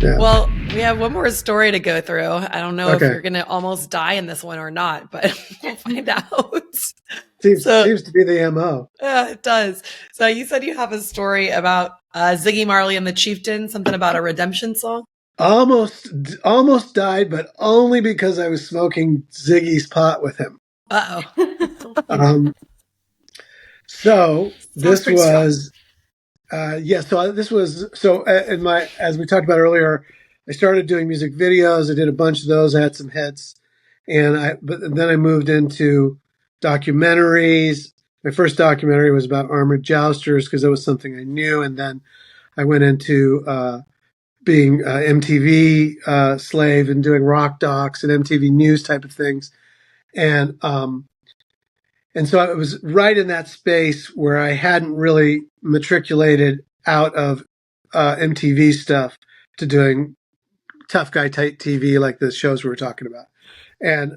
Yeah. Well, we have one more story to go through. I don't know if Okay. you're going to almost die in this one or not, but we'll find out. So, Seems to be the MO. yeah, it does. So you said you have a story about Ziggy Marley and the Chieftain, something about a redemption song. Almost died, but only because I was smoking Ziggy's pot with him. Uh-oh. So Sounds this pretty strong. was, in my, as we talked about earlier, I started doing music videos. I did a bunch of those. I had some hits, but then I moved into documentaries. My first documentary was about armored jousters because that was something I knew, and then I went into being MTV slave and doing rock docs and MTV news type of things, and so I was right in that space where I hadn't really matriculated out of MTV stuff to doing tough guy type TV like the shows we were talking about, and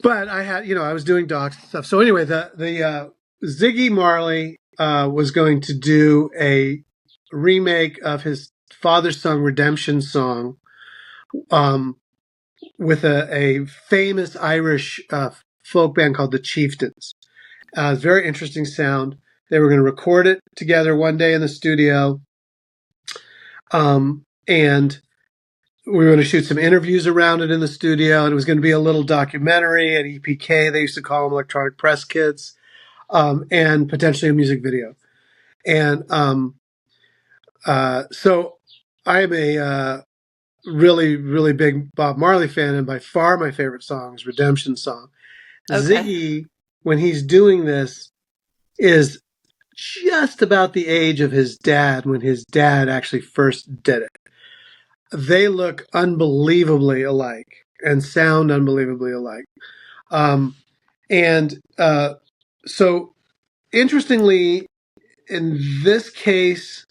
but I had I was doing docs and stuff. So anyway, the Ziggy Marley was going to do a remake of his father's song Redemption Song um, with a famous Irish folk band called the Chieftains. It's very interesting sound. They were going to record it together one day in the studio, and we were going to shoot some interviews around it in the studio, and it was going to be a little documentary at EPK. They used to call them Electronic Press Kids, and potentially a music video. And so I'm a really, really big Bob Marley fan, and by far my favorite song is Redemption Song. Okay. Ziggy, when he's doing this, is just about the age of his dad when his dad actually first did it. They look unbelievably alike and sound unbelievably alike. So interestingly, in this case,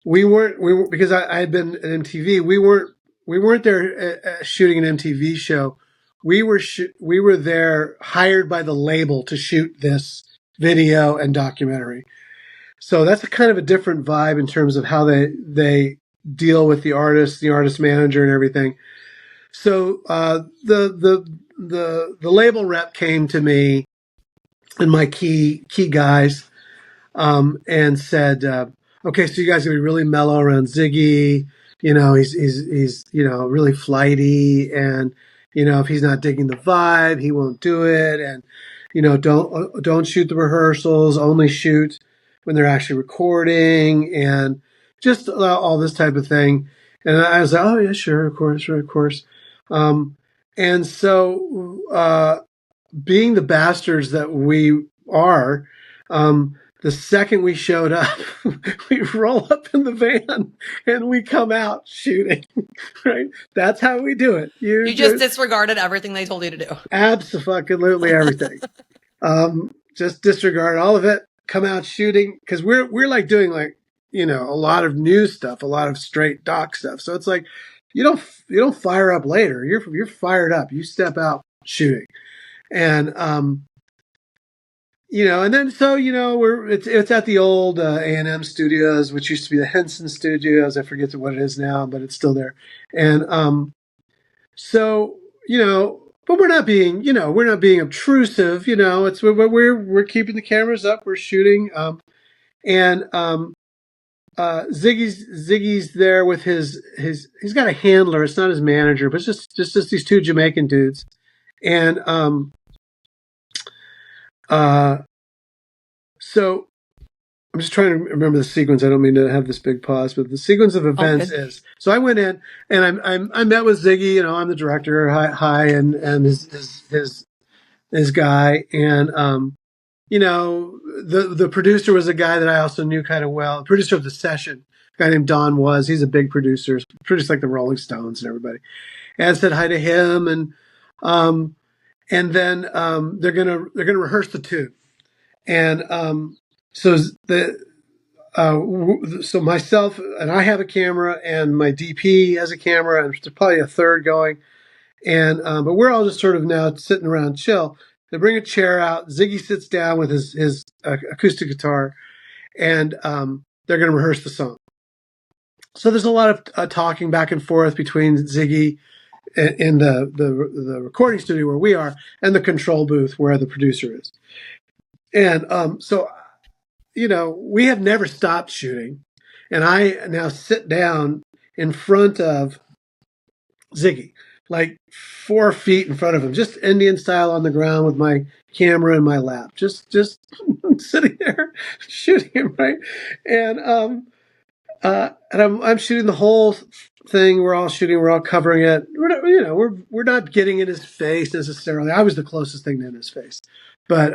we weren't because I had been at MTV. We weren't there shooting an MTV show. We were there hired by the label to shoot this video and documentary. So that's a kind of a different vibe in terms of how they deal with the artist manager, and everything. So the label rep came to me and my key guys, and said, "Okay, so you guys are gonna be really mellow around Ziggy. He's really flighty, and if he's not digging the vibe, he won't do it. And don't shoot the rehearsals. Only shoot when they're actually recording, and just all this type of thing." And I was like, "Oh yeah, sure, of course, sure, of course." And so, being the bastards that we are, the second we showed up, we roll up in the van and we come out shooting, right? That's how we do it. You just disregarded everything they told you to do. Absolutely everything. Just disregard all of it, come out shooting, because we're like doing a lot of news stuff, a lot of straight doc stuff. So it's like you don't fire up later. You're fired up. You step out shooting. And and then so it's at the old A&M Studios, which used to be the Henson Studios. I forget what it is now, but it's still there. And so but we're not being obtrusive. It's we're keeping the cameras up. We're shooting. And Ziggy's there with his he's got a handler. It's not his manager, but it's just these two Jamaican dudes. And so I'm just trying to remember the sequence. I don't mean to have this big pause, but the sequence of events is, so I went in and I met with Ziggy. I'm the director. Hi, and his guy, and the producer was a guy that I also knew kind of well. The producer of the session, a guy named Don was. He's a big producer, produced like the Rolling Stones and everybody. And I said hi to him, and then they're gonna rehearse the tune. And so so myself and I have a camera, and my DP has a camera, and there's probably a third going. And but we're all just sort of now sitting around chill. They bring a chair out. Ziggy sits down with his acoustic guitar, and they're going to rehearse the song. So there's a lot of talking back and forth between Ziggy in the recording studio where we are and the control booth where the producer is. And so, we have never stopped shooting. And I now sit down in front of Ziggy, like 4 feet in front of him, just Indian style on the ground with my camera in my lap, just sitting there shooting him, right? And I'm shooting the whole thing. We're all shooting. We're all covering it. We're not getting in his face necessarily. I was the closest thing in his face, but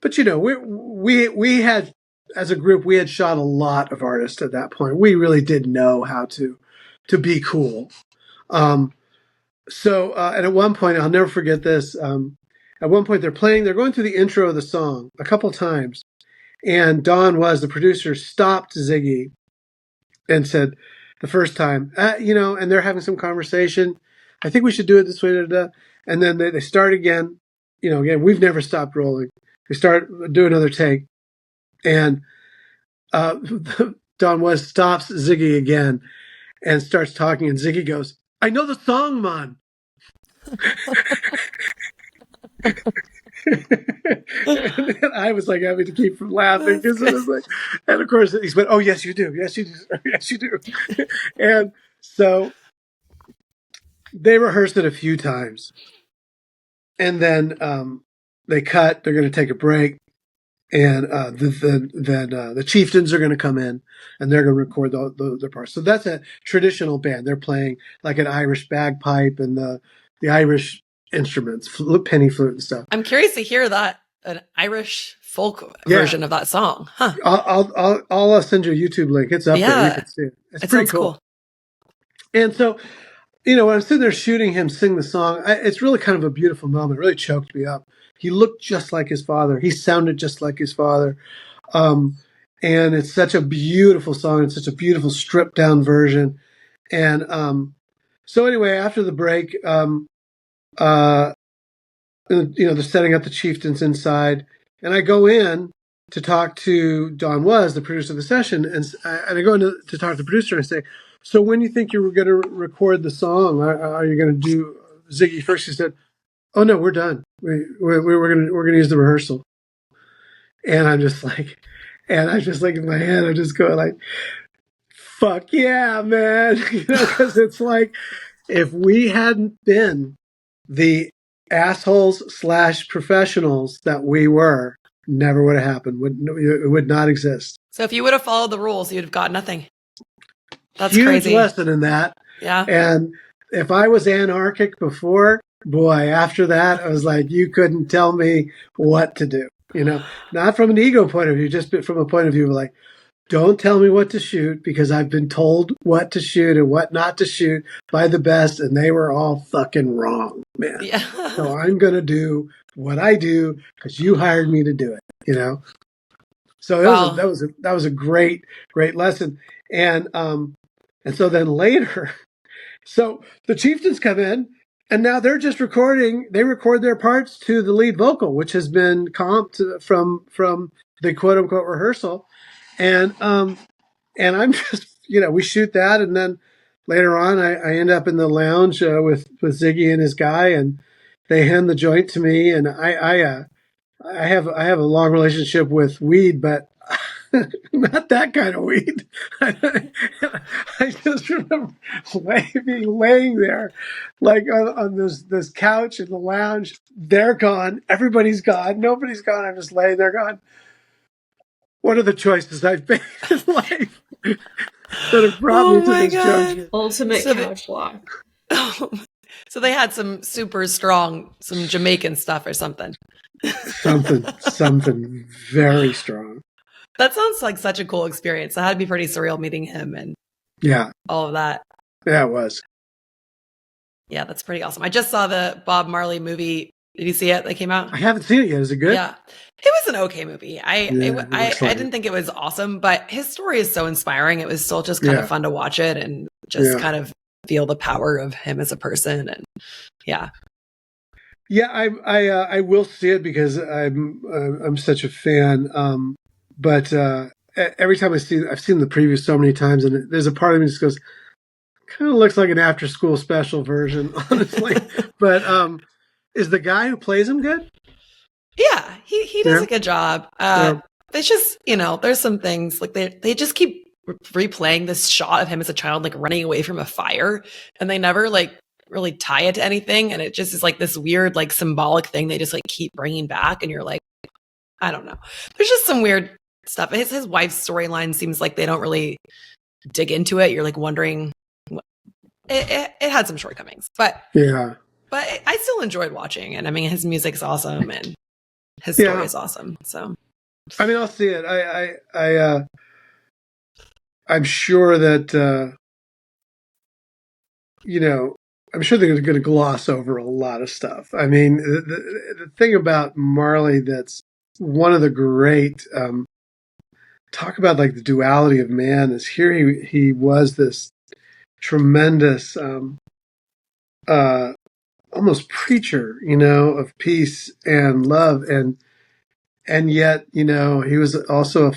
we had, as a group, we had shot a lot of artists at that point. We really did know how to be cool. And at one point, I'll never forget this. At one point, they're going through the intro of the song a couple times, and Don Was, the producer, stopped Ziggy and said the first time, and they're having some conversation. I think we should do it this way. Da, da, da. And then they start again. Again, we've never stopped rolling. They start, do another take. And Don Was stops Ziggy again and starts talking. And Ziggy goes, "I know the song, man." And I was like having to keep from laughing because it was like, and of course he went, "Oh yes, you do. Yes, you do. Yes, you do." And so they rehearsed it a few times, and then they cut. They're going to take a break, and then the Chieftains are going to come in, and they're going to record their parts. So that's a traditional band. They're playing like an Irish bagpipe and the Irish instruments, penny flute and stuff. I'm curious to hear that, an Irish folk version of that song. Huh. I'll send you a YouTube link. It's up there. You can see it. It's pretty cool. And so, when I'm sitting there shooting him sing the song, it's really kind of a beautiful moment. It really choked me up. He looked just like his father. He sounded just like his father. And it's such a beautiful song. It's such a beautiful stripped down version. And so anyway, after the break, they're setting up the Chieftains inside, and I go in to talk to Don Was, the producer of the session, and I go in to talk to the producer and I say, "So when do you think you were going to record the song? Are you going to do Ziggy first?" She said, "Oh no, we're done. We're going to use the rehearsal." And I'm just like in my head, I'm just going like, "Fuck yeah, man!" Because it's like if we hadn't been the assholes / professionals that we were, never would have happened. It would not exist. So if you would have followed the rules, you'd have got nothing. That's huge crazy. Lesson in that. Yeah. And if I was anarchic before, boy, after that, I was like, you couldn't tell me what to do. Not from an ego point of view, just from a point of view of like, don't tell me what to shoot because I've been told what to shoot and what not to shoot by the best, and they were all fucking wrong, man. Yeah. So I'm going to do what I do because you hired me to do it, So that was a great lesson. And so then later, so the Chieftains come in, and now they're just recording. They record their parts to the lead vocal, which has been comped from the quote unquote rehearsal. And I'm just, we shoot that. And then later on, I end up in the lounge with Ziggy and his guy, and they hand the joint to me. And I have a long relationship with weed, but not that kind of weed. I just remember laying there like on this couch in the lounge. They're gone. Everybody's gone. Nobody's gone. I'm just laying there going, what are the choices I've made in life that have brought me to this junction? Ultimate couch lock. So they had some super strong, some Jamaican stuff or something. Something very strong. That sounds like such a cool experience. That had to be pretty surreal meeting him and all of that. Yeah, it was. Yeah, that's pretty awesome. I just saw the Bob Marley movie. Did you see it? That came out? I haven't seen it yet. Is it good? Yeah. It was an okay movie. I didn't think it was awesome, but his story is so inspiring. It was still just kind of fun to watch it and just kind of feel the power of him as a person. And yeah. Yeah, I will see it because I'm such a fan. But every time I've seen the preview so many times, and there's a part of me that just goes, kind of looks like an after school special version, honestly. But is the guy who plays him good? Yeah, he does a good job. It's just, there's some things like they just keep replaying this shot of him as a child, like running away from a fire, and they never like really tie it to anything, and it just is like this weird like symbolic thing they just like keep bringing back, and you're like, I don't know. There's just some weird stuff. His wife's storyline seems like they don't really dig into it. You're like wondering. It had some shortcomings, but I still enjoyed watching, and I mean his music's awesome and his story is awesome. So I mean, I'll see it. I'm sure that I'm sure they're going to gloss over a lot of stuff. I mean, the thing about Marley that's one of the great talk about like the duality of man is here he was this tremendous almost preacher, of peace and love, and yet he was also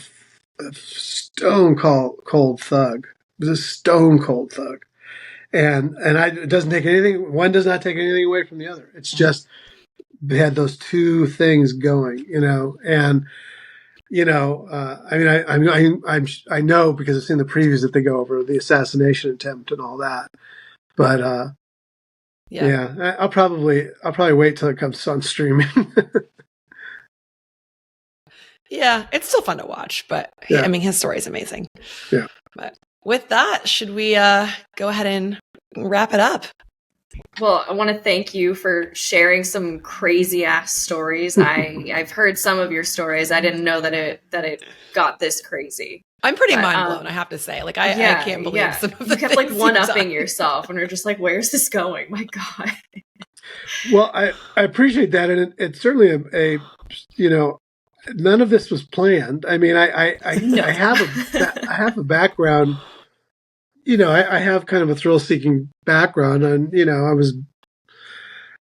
a stone cold thug. He was a stone cold thug. And it doesn't take anything. One does not take anything away from the other. It's just they had those two things going, and I know because I've seen the previews that they go over the assassination attempt and all that. But I'll probably wait till it comes on streaming. Yeah, it's still fun to watch, but I mean his story is amazing. Yeah. But with that, should we go ahead and wrap it up? Well, I want to thank you for sharing some crazy ass stories. I've heard some of your stories. I didn't know that it got this crazy. I'm pretty mind blown, I have to say. Like I can't believe some of the you kept like one-upping yourself, and you're just like, "Where's this going? My God." Well, I appreciate that, and it's certainly a none of this was planned. I mean, I have a background. I have kind of a thrill-seeking background, and I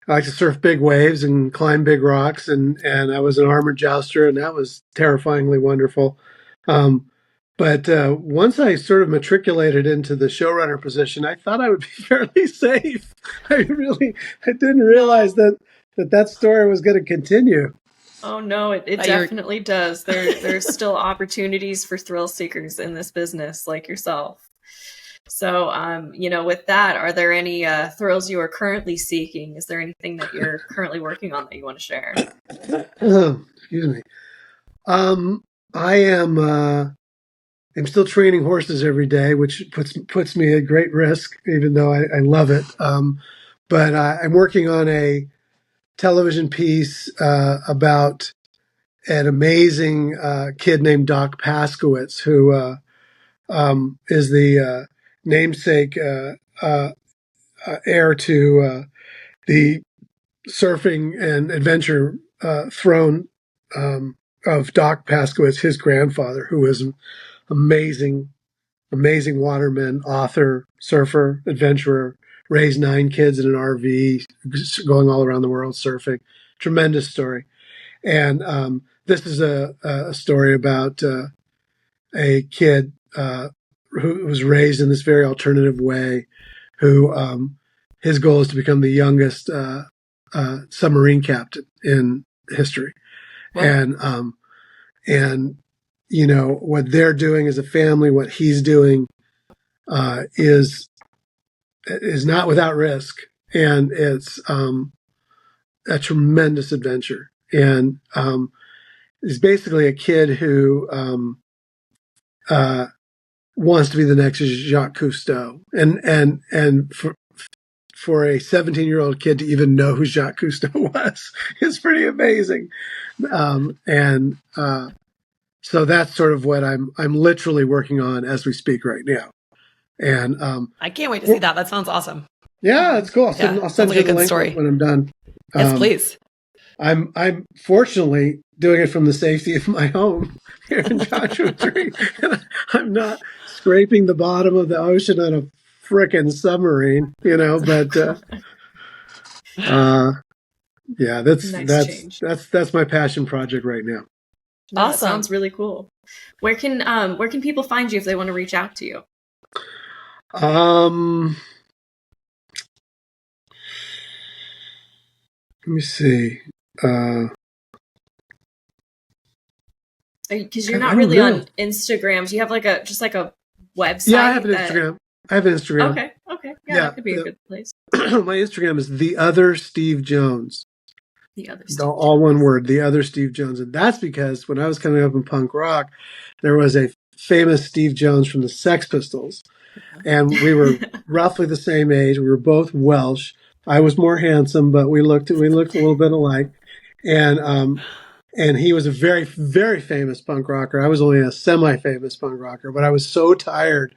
like to surf big waves and climb big rocks, and I was an armored jouster, and that was terrifyingly wonderful. But once I sort of matriculated into the showrunner position, I thought I would be fairly safe. I didn't realize that story was going to continue. Oh no, it definitely does. There's still opportunities for thrill seekers in this business like yourself. So, with that, are there any thrills you are currently seeking? Is there anything that you're currently working on that you want to share? Excuse me. I'm still training horses every day, which puts me at great risk, even though I love it. But I'm working on a television piece about an amazing kid named Doc Paskowitz, who is the namesake heir to the surfing and adventure throne of Doc Paskowitz, his grandfather, who was an amazing waterman, author, surfer, adventurer, raised 9 kids in an RV, going all around the world surfing. Tremendous story. And this is a story about a kid who was raised in this very alternative way, who his goal is to become the youngest submarine captain in history. Wow. And what they're doing as a family, what he's doing is not without risk, and it's a tremendous adventure. And he's basically a kid who wants to be the next Jacques Cousteau, and for a 17-year-old kid to even know who Jacques Cousteau was is pretty amazing. So that's sort of what I'm literally working on as we speak right now. And I can't wait to see that. That sounds awesome. Yeah, it's cool. I'll send you the link when I'm done. Yes, please. I'm fortunately doing it from the safety of my home here in Joshua Tree. I'm not scraping the bottom of the ocean on a frickin' submarine, but yeah, that's my passion project right now. No, awesome. That sounds really cool. Where can people find you if they want to reach out to you? Let me see. Because you're not really on Instagram. Do you have like a website? Yeah, I have an Instagram. Okay. Yeah, that could be a good place. My Instagram is The Other Steve Jones. The Other Steve Jones. All one word, The Other Steve Jones. And that's because when I was coming up in punk rock, there was a famous Steve Jones from the Sex Pistols. And we were roughly the same age. We were both Welsh. I was more handsome, but we looked a little bit alike. And he was a very, very famous punk rocker. I was only a semi-famous punk rocker, but I was so tired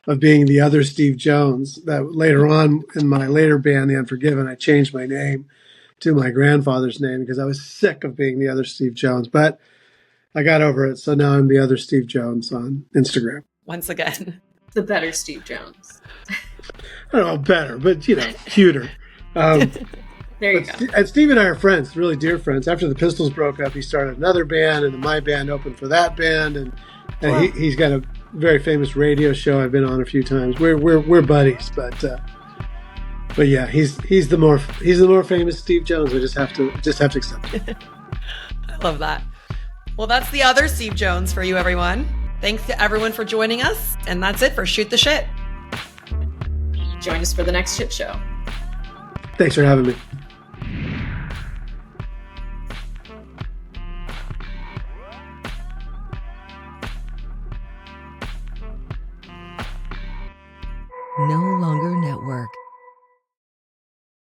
of being the other Steve Jones that later on in my later band, The Unforgiven, I changed my name to my grandfather's name because I was sick of being the other Steve Jones. But I got over it, so now I'm the other Steve Jones on Instagram. Once again. The better Steve Jones. I don't know, better, but, cuter. There you go. And Steve and I are friends, really dear friends. After the Pistols broke up, he started another band, and my band opened for that band. And wow. He's got a very famous radio show I've been on a few times. We're buddies, but yeah, he's the more famous Steve Jones. We just have to accept it. I love that. Well, that's The Other Steve Jones for you, everyone. Thanks to everyone for joining us, and that's it for Shoot the Shit. Join us for the next shit show. Thanks for having me. No longer